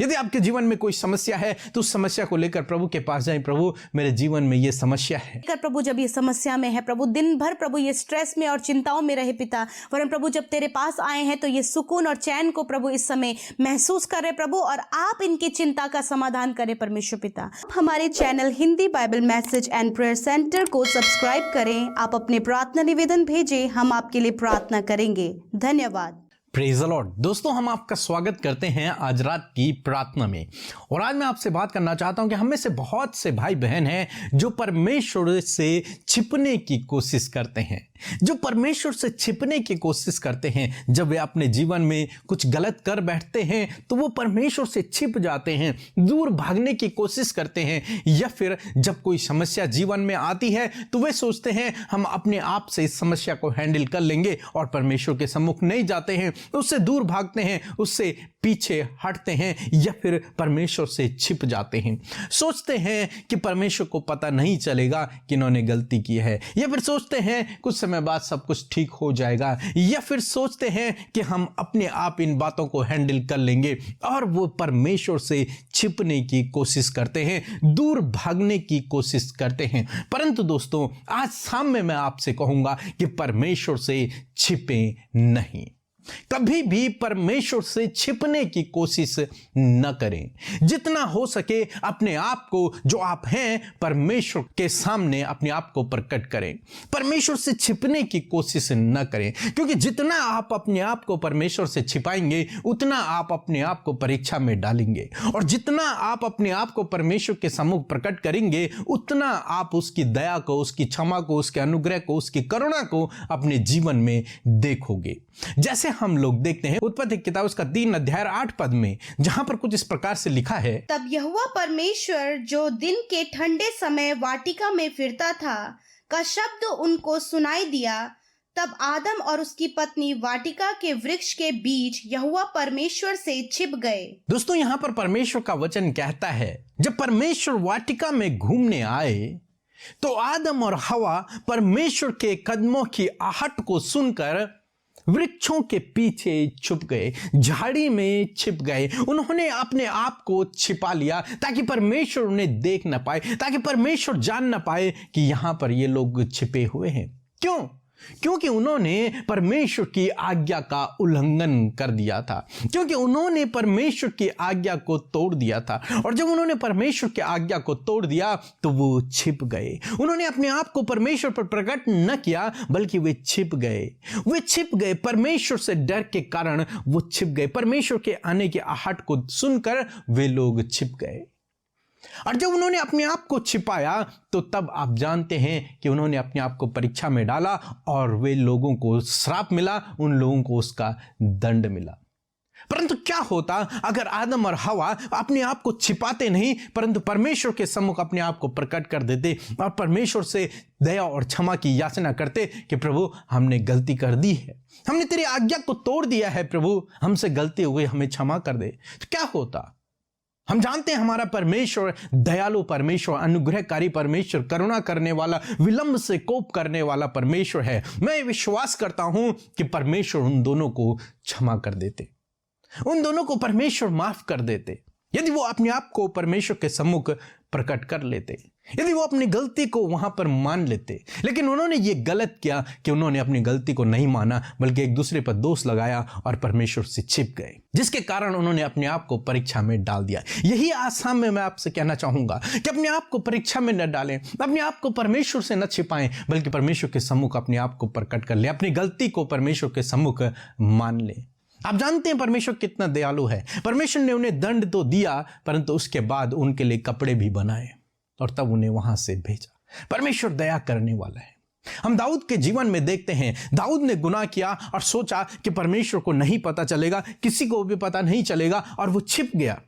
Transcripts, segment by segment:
यदि आपके जीवन में कोई समस्या है तो उस समस्या को लेकर प्रभु के पास जाएं। प्रभु, मेरे जीवन में ये समस्या है। प्रभु, जब ये समस्या में है प्रभु, दिन भर प्रभु ये स्ट्रेस में और चिंताओं में रहे पिता, वरन प्रभु जब तेरे पास आए हैं तो ये सुकून और चैन को प्रभु इस समय महसूस करे प्रभु, और आप इनकी चिंता का समाधान करें परमेश्वर पिता। हमारे channel Hindi Bible message and prayer centre को सब्सक्राइब करें। आप अपने प्रार्थना निवेदन भेजें, हम आपके लिए प्रार्थना करेंगे। धन्यवाद। Praise the Lord. दोस्तों, हम आपका स्वागत करते हैं आज रात की प्रार्थना में। और आज मैं आपसे बात करना चाहता हूं कि हम में से बहुत से भाई बहन हैं जो परमेश्वर से छिपने की कोशिश करते हैं, जो परमेश्वर से छिपने की कोशिश करते हैं। जब वे अपने जीवन में कुछ गलत कर बैठते हैं तो वो परमेश्वर से छिप जाते हैं, दूर भागने की कोशिश करते हैं, या फिर जब कोई समस्या जीवन में आती है तो वे सोचते हैं हम अपने आप से इस समस्या को हैंडल कर लेंगे और परमेश्वर के सम्मुख नहीं जाते हैं, उससे दूर भागते हैं, उससे पीछे हटते हैं, या फिर परमेश्वर से छिप जाते हैं। सोचते हैं कि परमेश्वर को पता नहीं चलेगा कि इन्होंने गलती की है, या फिर सोचते हैं कुछ समय बाद सब कुछ ठीक हो जाएगा, या फिर सोचते हैं कि हम अपने आप इन बातों को हैंडल कर लेंगे, और वो परमेश्वर से छिपने की कोशिश करते हैं, दूर भागने की कोशिश करते हैं। परंतु दोस्तों, आज शाम में मैं आपसे कहूंगा कि परमेश्वर से छिपे नहीं, कभी भी परमेश्वर से छिपने की कोशिश न करें। जितना हो सके अपने आप को, जो आप हैं, परमेश्वर के सामने अपने आप को प्रकट करें। परमेश्वर से छिपने की कोशिश न करें, क्योंकि जितना आप अपने आप को परमेश्वर से छिपाएंगे उतना आप अपने आप को परीक्षा में डालेंगे, और जितना आप अपने आप को परमेश्वर के सम्मुख प्रकट करेंगे उतना आप उसकी दया को, उसकी क्षमा को, उसके अनुग्रह को, उसकी करुणा को अपने जीवन में देखोगे। जैसे हम लोग देखते हैं उत्पत्ति किताब उसका 3 अध्याय 8 पद में, जहां पर कुछ इस प्रकार से लिखा है, तब यहोवा परमेश्वर जो दिन के ठंडे समय वाटिका में फिरता था का शब्द उनको सुनाई दिया। तब आदम और उसकी पत्नी वाटिका के वृक्ष के बीच यहोवा परमेश्वर से छिप गए। दोस्तों, यहां पर परमेश्वर का वचन कहता है, जब परमेश्वर वाटिका में घूमने आए तो आदम और हवा परमेश्वर के कदमों की आहट को सुनकर वृक्षों के पीछे छुप गए, झाड़ी में छिप गए। उन्होंने अपने आप को छिपा लिया ताकि परमेश्वर उन्हें देख न पाए, ताकि परमेश्वर जान न पाए कि यहां पर ये लोग छिपे हुए हैं। क्यों? क्योंकि उन्होंने परमेश्वर की आज्ञा का उल्लंघन कर दिया था, क्योंकि उन्होंने परमेश्वर की आज्ञा को तोड़ दिया था। और जब उन्होंने परमेश्वर की आज्ञा को तोड़ दिया तो वो छिप गए। उन्होंने अपने आप को परमेश्वर पर प्रकट न किया, बल्कि वे छिप गए। वे छिप गए परमेश्वर से डर के कारण, वो छिप गए। परमेश्वर के आने की आहट को सुनकर वे लोग छिप गए। और जब उन्होंने अपने आप को छिपाया तो तब आप जानते हैं कि उन्होंने अपने आप को परीक्षा में डाला, और वे लोगों को श्राप मिला, उन लोगों को उसका दंड मिला। परंतु क्या होता अगर आदम और हवा अपने आप को छिपाते नहीं, परंतु परमेश्वर के सम्मुख अपने आप को प्रकट कर देते और परमेश्वर से दया और क्षमा की याचना करते कि प्रभु, हमने गलती कर दी है, हमने तेरी आज्ञा को तोड़ दिया है, प्रभु हमसे गलती हो गई, हमें क्षमा कर दे, तो क्या होता? हम जानते हैं हमारा परमेश्वर दयालु परमेश्वर, अनुग्रहकारी परमेश्वर, करुणा करने वाला, विलंब से कोप करने वाला परमेश्वर है। मैं विश्वास करता हूं कि परमेश्वर उन दोनों को क्षमा कर देते, उन दोनों को परमेश्वर माफ कर देते, यदि वो अपने आप को परमेश्वर के सम्मुख प्रकट कर लेते, यदि वो अपनी गलती को वहां पर मान लेते। लेकिन उन्होंने ये गलत किया कि उन्होंने अपनी गलती को नहीं माना, बल्कि एक दूसरे पर दोष लगाया और परमेश्वर से छिप गए, जिसके कारण उन्होंने अपने आप को परीक्षा में डाल दिया। यही आज शाम में मैं आपसे कहना चाहूंगा कि अपने आप को परीक्षा में न डालें, अपने आप को परमेश्वर से न छिपाएं, बल्कि परमेश्वर के सम्मुख अपने आप को प्रकट कर ले, अपनी गलती को परमेश्वर के सम्मुख मान ले। आप जानते हैं परमेश्वर कितना दयालु है। परमेश्वर ने उन्हें दंड तो दिया, परंतु उसके बाद उनके लिए कपड़े भी बनाए और तब उन्हें वहां से भेजा। परमेश्वर दया करने वाला है। हम दाऊद के जीवन में देखते हैं, दाऊद ने गुनाह किया और सोचा कि परमेश्वर को नहीं पता चलेगा, किसी को भी पता नहीं चलेगा, और वो छिप गया।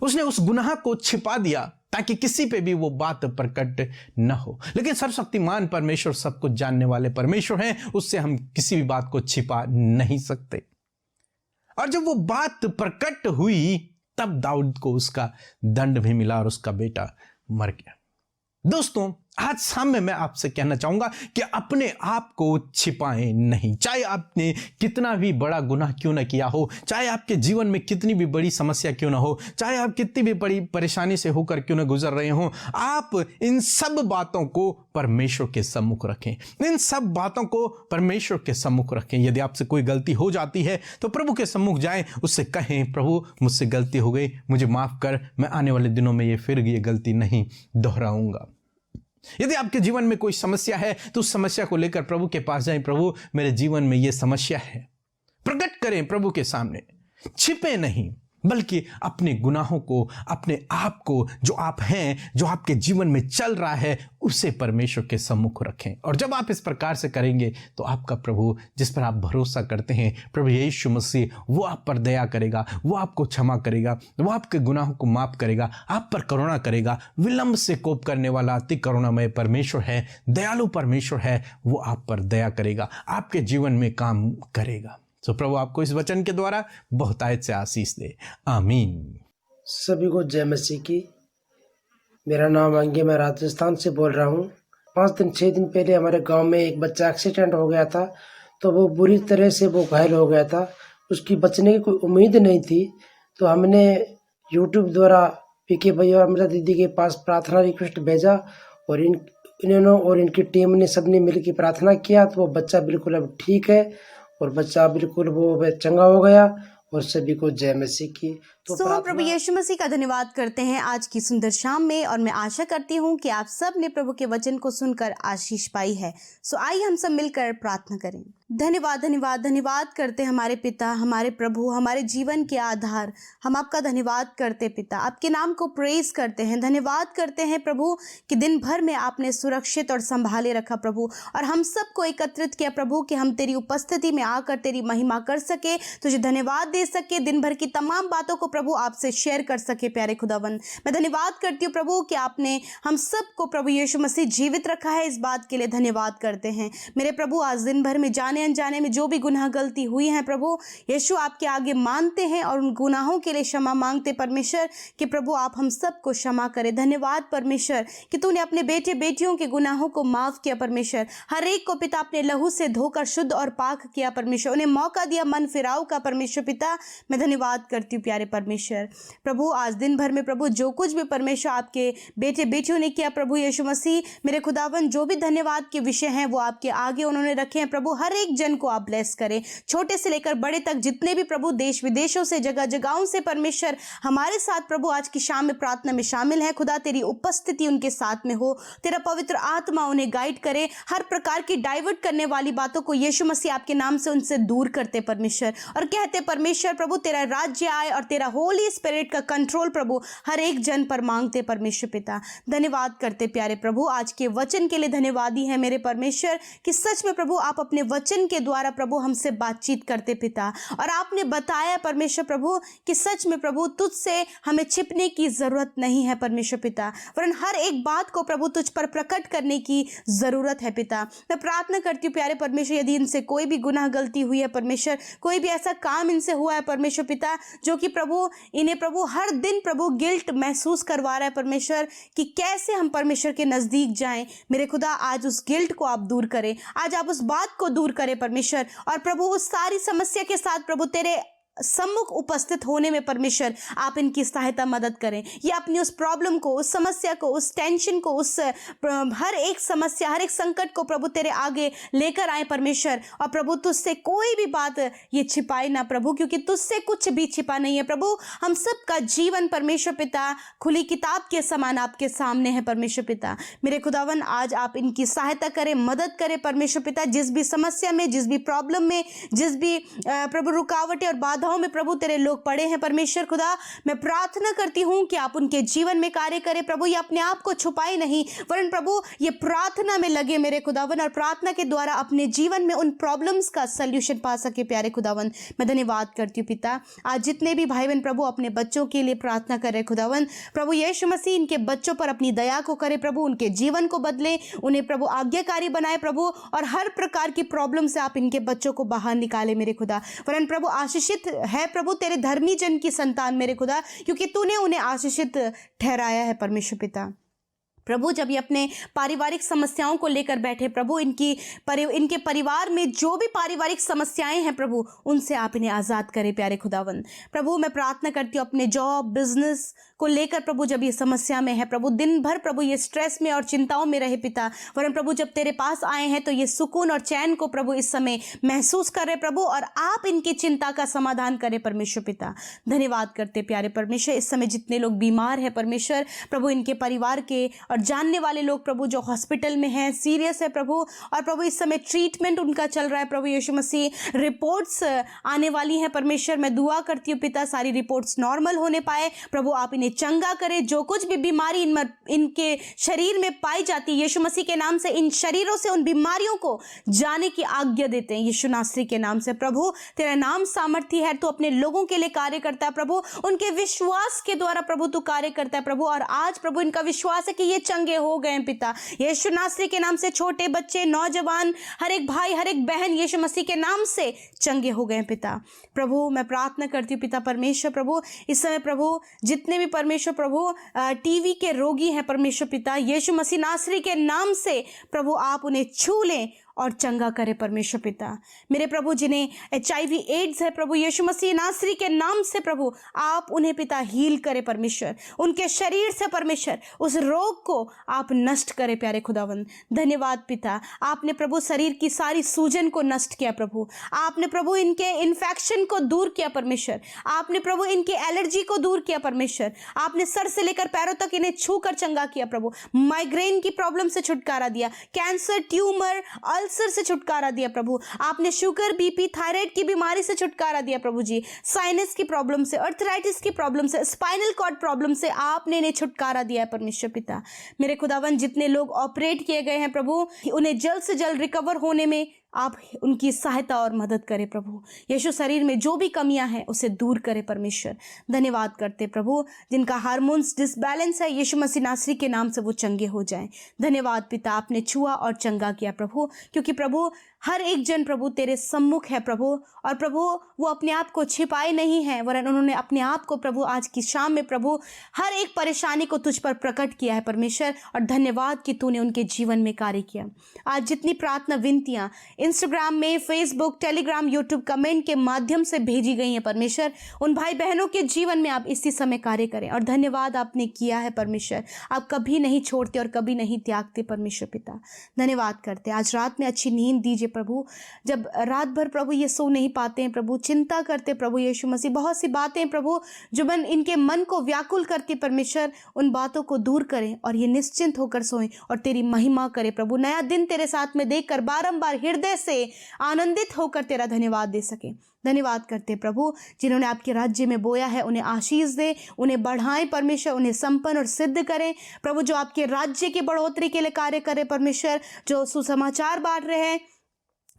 उसने उस गुनाह को छिपा दिया ताकि किसी पे भी वो बात प्रकट न हो। लेकिन सर्वशक्तिमान परमेश्वर, सब कुछ जानने वाले परमेश्वर हैं, उससे हम किसी भी बात को छिपा नहीं सकते। और जब वो बात प्रकट हुई तब दाऊद को उसका दंड भी मिला और उसका बेटा मर गया। दोस्तों, आज शाम में मैं आपसे कहना चाहूंगा कि अपने आप को छिपाएं नहीं। चाहे आपने कितना भी बड़ा गुनाह क्यों ना किया हो, चाहे आपके जीवन में कितनी भी बड़ी समस्या क्यों ना हो, चाहे आप कितनी भी बड़ी परेशानी से होकर क्यों ना गुजर रहे हो, आप इन सब बातों को परमेश्वर के सम्मुख रखें। इन सब बातों को परमेश्वर के सम्मुख रखें। यदि आपसे कोई गलती हो जाती है तो प्रभु के सम्मुख जाएं, उससे कहें, प्रभु मुझसे गलती हो गई, मुझे माफ कर, मैं आने वाले दिनों में ये गलती नहीं दोहराऊंगा। यदि आपके जीवन में कोई समस्या है तो उस समस्या को लेकर प्रभु के पास जाएं। प्रभु मेरे जीवन में यह समस्या है, प्रकट करें प्रभु के सामने, छिपे नहीं, बल्कि अपने गुनाहों को, अपने आप को, जो आप हैं, जो आपके जीवन में चल रहा है, उसे परमेश्वर के सम्मुख रखें। और जब आप इस प्रकार से करेंगे तो आपका प्रभु, जिस पर आप भरोसा करते हैं, प्रभु यीशु मसीह, वो आप पर दया करेगा, वो आपको क्षमा करेगा, वो आपके गुनाहों को माफ करेगा, आप पर करुणा करेगा। विलंब से कोप करने वाला अति करुणामय परमेश्वर है, दयालु परमेश्वर है, वो आप पर दया करेगा, आपके जीवन में काम करेगा। तो प्रभु आपको इस वचन के द्वारा बहुतायत से आशीष दे। आमीन। सभी को जय मसीह की। मेरा नाम अंगे, मैं राजस्थान से बोल रहा हूँ। 6 दिन पहले हमारे गांव में एक बच्चा एक्सीडेंट हो गया था, तो वो बुरी तरह से वो घायल हो गया था। उसकी बचने की कोई उम्मीद नहीं थी। तो हमने यूट्यूब द्वारा पीके भैया और अमृता दीदी के पास प्रार्थना रिक्वेस्ट भेजा, और इन्होंने और इनकी टीम ने सबने मिलकर प्रार्थना किया, तो वो बच्चा बिल्कुल अब ठीक है, और बच्चा बिल्कुल वो चंगा हो गया। और सभी को जय मसीह की। तो प्रभु यीशु मसीह का धन्यवाद करते हैं आज की सुंदर शाम में, और मैं आशा करती हूँ कि आप सब ने प्रभु के वचन को सुनकर आशीष पाई है। सो आइए हम सब मिलकर प्रार्थना करें। धन्यवाद धन्यवाद धन्यवाद करते हमारे पिता, हमारे प्रभु, हमारे जीवन के आधार, हम आपका धन्यवाद करते पिता, आपके नाम को प्रेज करते हैं। धन्यवाद करते हैं प्रभु कि दिन भर में आपने सुरक्षित और संभाले रखा प्रभु, और हम सबको एकत्रित किया प्रभु कि हम तेरी उपस्थिति में आकर तेरी महिमा कर सके, तुझे धन्यवाद दे सके, दिन भर की तमाम बातों को प्रभु आपसे शेयर कर सके। प्यारे खुदावन, मैं धन्यवाद करती हूँ प्रभु कि आपने हम सबको प्रभु यीशु मसीह जीवित रखा है। इस बात के लिए धन्यवाद करते हैं मेरे प्रभु। आज दिन भर में जाने अनजाने में जो भी गुनाह गलती हुई है प्रभु यीशु आपके आगे मानते हैं, और उन गुनाहों के लिए क्षमा मांगते परमेश्वर कि प्रभु आप हम सबको क्षमा करें। धन्यवाद परमेश्वर कि तूने अपने बेटे बेटियों के गुनाहों को माफ किया परमेश्वर। हर एक को पिता अपने लहू से धोकर शुद्ध और पाक किया परमेश्वर, उन्हें मौका दिया मन फिराव का परमेश्वर पिता। मैं धन्यवाद करती हूँ प्यारे परमेश्वर। प्रभु आज दिन भर में प्रभु जो कुछ भी परमेश्वर आपके बेटे बेटियों ने किया प्रभु यीशु मसीह, मेरे खुदावन जो भी धन्यवाद के विषय हैं वो आपके आगे उन्होंने रखे हैं प्रभु। हर एक जन को आप ब्लेस करें, छोटे से लेकर बड़े तक, जितने भी प्रभु देश विदेशों से, जगह जगहों से परमेश्वर हमारे साथ प्रभु आज की शाम में प्रार्थना में शामिल है। खुदा तेरी उपस्थिति उनके साथ में हो, तेरा पवित्र आत्मा उन्हें गाइड करे, हर प्रकार की डाइवर्ट करने वाली बातों को यीशु मसीह आपके नाम से उनसे दूर करते परमेश्वर, और कहते परमेश्वर प्रभु तेरा राज्य आए और तेरा होली स्पिरिट का कंट्रोल प्रभु हर एक जन पर मांगते परमेश्वर पिता। धन्यवाद करते प्यारे प्रभु आज के वचन के लिए। धन्यवादी है मेरे परमेश्वर कि सच में प्रभु आप अपने वचन के द्वारा प्रभु हमसे बातचीत करते पिता, और आपने बताया परमेश्वर प्रभु कि सच में प्रभु तुझसे हमें छिपने की जरूरत नहीं है परमेश्वर पिता, वरन हर एक बात को प्रभु तुझ पर प्रकट करने की जरूरत है पिता। मैं प्रार्थना करती हूँ प्यारे परमेश्वर, यदि इनसे कोई भी गुनाह गलती हुई है परमेश्वर, कोई भी ऐसा काम इनसे हुआ है परमेश्वर पिता जो कि प्रभु इन्हें प्रभु हर दिन प्रभु गिल्ट महसूस करवा रहा है परमेश्वर कि कैसे हम परमेश्वर के नजदीक जाएं, मेरे खुदा आज उस गिल्ट को आप दूर करें, आज आप उस बात को दूर करें परमेश्वर, और प्रभु उस सारी समस्या के साथ प्रभु तेरे सम्मुख उपस्थित होने में परमेश्वर आप इनकी सहायता मदद करें। ये अपनी उस प्रॉब्लम को, उस समस्या को, उस टेंशन को, उस हर एक समस्या, हर एक संकट को प्रभु तेरे आगे लेकर आए परमेश्वर, और प्रभु तुझसे कोई भी बात ये छिपाए ना प्रभु, क्योंकि तुझसे कुछ भी छिपा नहीं है प्रभु। हम सबका जीवन परमेश्वर पिता खुली किताब के समान आपके सामने है परमेश्वर पिता। मेरे खुदावन आज आप इनकी सहायता करें, मदद करें परमेश्वर पिता, जिस भी समस्या में, जिस भी प्रॉब्लम में, जिस भी प्रभु रुकावटें और बाधा में प्रभु तेरे लोग पड़े हैं परमेश्वर खुदा, मैं प्रार्थना करती हूं कि आप उनके जीवन में कार्य करें प्रभु। ये अपने आप को छुपाए नहीं, वरन प्रभु ये प्रार्थना में लगे मेरे खुदावन, और प्रार्थना के द्वारा अपने जीवन में उन प्रॉब्लम्स का सल्यूशन पा सके प्यारे खुदावन। मैं धन्यवाद करती हूँ पिता। आज जितने भी भाई बहन प्रभु अपने बच्चों के लिए प्रार्थना करे खुदावन, प्रभु यीशु मसीह इनके बच्चों पर अपनी दया को करे प्रभु, उनके जीवन को बदले, उन्हें प्रभु आज्ञाकारी बनाए प्रभु, और हर प्रकार की प्रॉब्लम से आप इनके बच्चों को बाहर निकाले मेरे खुदा। वरन प्रभु आशीषित है प्रभु तेरे धर्मी जन की संतान मेरे खुदा, क्योंकि तूने उन्हें आशीषित ठहराया है परमेश्वर पिता। प्रभु जब ये अपने पारिवारिक समस्याओं को लेकर बैठे प्रभु, इनके परिवार में जो भी पारिवारिक समस्याएं हैं प्रभु, उनसे आप इन्हें आज़ाद करें प्यारे खुदावन। प्रभु मैं प्रार्थना करती हूँ अपने जॉब बिजनेस को लेकर प्रभु, जब ये समस्या में है प्रभु, दिन भर प्रभु ये स्ट्रेस में और चिंताओं में रहे पिता, वरन प्रभु जब तेरे पास आए हैं तो ये सुकून और चैन को प्रभु इस समय महसूस करे प्रभु, और आप इनकी चिंता का समाधान करें परमेश्वर पिता। धन्यवाद करते प्यारे परमेश्वर, इस समय जितने लोग बीमार हैं परमेश्वर प्रभु, इनके परिवार के और जानने वाले लोग प्रभु जो हॉस्पिटल में हैं, सीरियस है प्रभु, और प्रभु इस समय ट्रीटमेंट उनका चल रहा है प्रभु यीशु मसीह, रिपोर्ट्स आने वाली हैं परमेश्वर। मैं दुआ करती हूँ पिता सारी रिपोर्ट्स नॉर्मल होने पाए प्रभु, आप इन्हें चंगा करें। जो कुछ भी बीमारी इनके शरीर में पाई जाती है यीशु मसीह के नाम से, इन शरीरों से उन बीमारियों को जाने की आज्ञा देते हैं यीशु नासरी के नाम से। प्रभु तेरा नाम सामर्थी है, तो अपने लोगों के लिए कार्य करता है प्रभु, उनके विश्वास के द्वारा प्रभु तू कार्य करता है प्रभु, और आज प्रभु इनका विश्वास है कि ये चंगे हो गए हैं पिता यीशु नासरी के नाम से। छोटे बच्चे, नौजवान, हर एक भाई, हर एक बहन यीशु मसीह के नाम से चंगे हो गए हैं पिता। प्रभु मैं प्रार्थना करती हूँ पिता परमेश्वर प्रभु, इस समय प्रभु जितने भी परमेश्वर प्रभु टीवी के रोगी हैं परमेश्वर पिता, यीशु मसीह नासरी के नाम से प्रभु आप उन्हें छू लें और चंगा करे परमेश्वर पिता। मेरे प्रभु जिन्हें HIV एड्स है प्रभु, यीशु मसीह नासरी के नाम से प्रभु आप उन्हें पिता हील करे परमेश्वर, उनके शरीर से परमेश्वर उस रोग को आप नष्ट करे प्यारे खुदावन। धन्यवाद पिता, आपने प्रभु शरीर की सारी सूजन को नष्ट किया प्रभु, आपने प्रभु इनके इन्फेक्शन को दूर किया परमेश्वर, आपने प्रभु इनकी एलर्जी को दूर किया परमेश्वर, आपने सर से लेकर पैरों तक इन्हें छू कर चंगा किया प्रभु, माइग्रेन की प्रॉब्लम से छुटकारा दिया, कैंसर, ट्यूमर, अल्सर से छुटकारा दिया प्रभु, आपने शुगर, बीपी, थायराइड की बीमारी से छुटकारा दिया प्रभु जी, साइनस की प्रॉब्लम से, अर्थराइटिस की प्रॉब्लम से, स्पाइनल कॉर्ड प्रॉब्लम से आपने इन्हें छुटकारा दिया है परमेश्वर पिता। मेरे खुदावन जितने लोग ऑपरेट किए गए हैं प्रभु, उन्हें जल्द से जल्द रिकवर होने में आप उनकी सहायता और मदद करें प्रभु। यीशु शरीर में जो भी कमियां हैं उसे दूर करें परमेश्वर। धन्यवाद करते प्रभु, जिनका हार्मोन्स डिसबैलेंस है यीशु मसीह नासरी के नाम से वो चंगे हो जाएं। धन्यवाद पिता, आपने छुआ और चंगा किया प्रभु, क्योंकि प्रभु हर एक जन प्रभु तेरे सम्मुख है प्रभु, और प्रभु वो अपने आप को छिपाए नहीं है, वरन उन्होंने अपने आप को प्रभु आज की शाम में प्रभु हर एक परेशानी को तुझ पर प्रकट किया है परमेश्वर। और धन्यवाद कि तूने उनके जीवन में कार्य किया। आज जितनी प्रार्थना विनतियाँ इंस्टाग्राम में, फेसबुक, टेलीग्राम, यूट्यूब कमेंट के माध्यम से भेजी गई हैं परमेश्वर, उन भाई बहनों के जीवन में आप इसी समय कार्य करें। और धन्यवाद आपने किया है परमेश्वर, आप कभी नहीं छोड़ते और कभी नहीं त्यागते परमेश्वर पिता। धन्यवाद करते, आज रात में अच्छी नींद दीजिए प्रभु। जब रात भर प्रभु ये सो नहीं पाते हैं प्रभु, चिंता करते प्रभु यीशु मसीह, बहुत सी बातें प्रभु जो इनके मन को व्याकुल करती परमेश्वर, उन बातों को दूर करें और ये निश्चिंत होकर सोएं और तेरी महिमा करें प्रभु। नया दिन तेरे साथ में देखकर बारंबार हृदय से आनंदित होकर तेरा धन्यवाद दे सके। धन्यवाद करते प्रभु, जिन्होंने आपके राज्य में बोया है उन्हें आशीष दे, उन्हें बढ़ाएं परमेश्वर, उन्हें संपन्न और सिद्ध करें प्रभु। जो आपके राज्य की बढ़ोतरी के लिए कार्य करे परमेश्वर, जो सुसमाचार बांट रहे हैं,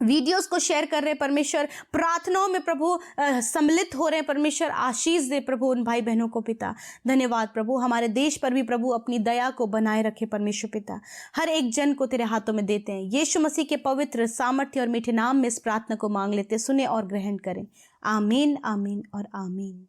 वीडियोस को शेयर कर रहे परमेश्वर, प्रार्थनाओं में प्रभु सम्मिलित हो रहे हैं परमेश्वर, आशीष दे प्रभु उन भाई बहनों को पिता। धन्यवाद प्रभु, हमारे देश पर भी प्रभु अपनी दया को बनाए रखे परमेश्वर पिता। हर एक जन को तेरे हाथों में देते हैं, यीशु मसीह के पवित्र, सामर्थ्य और मीठे नाम में इस प्रार्थना को मांग लेते, सुने और ग्रहण करें। आमीन, आमीन और आमीन।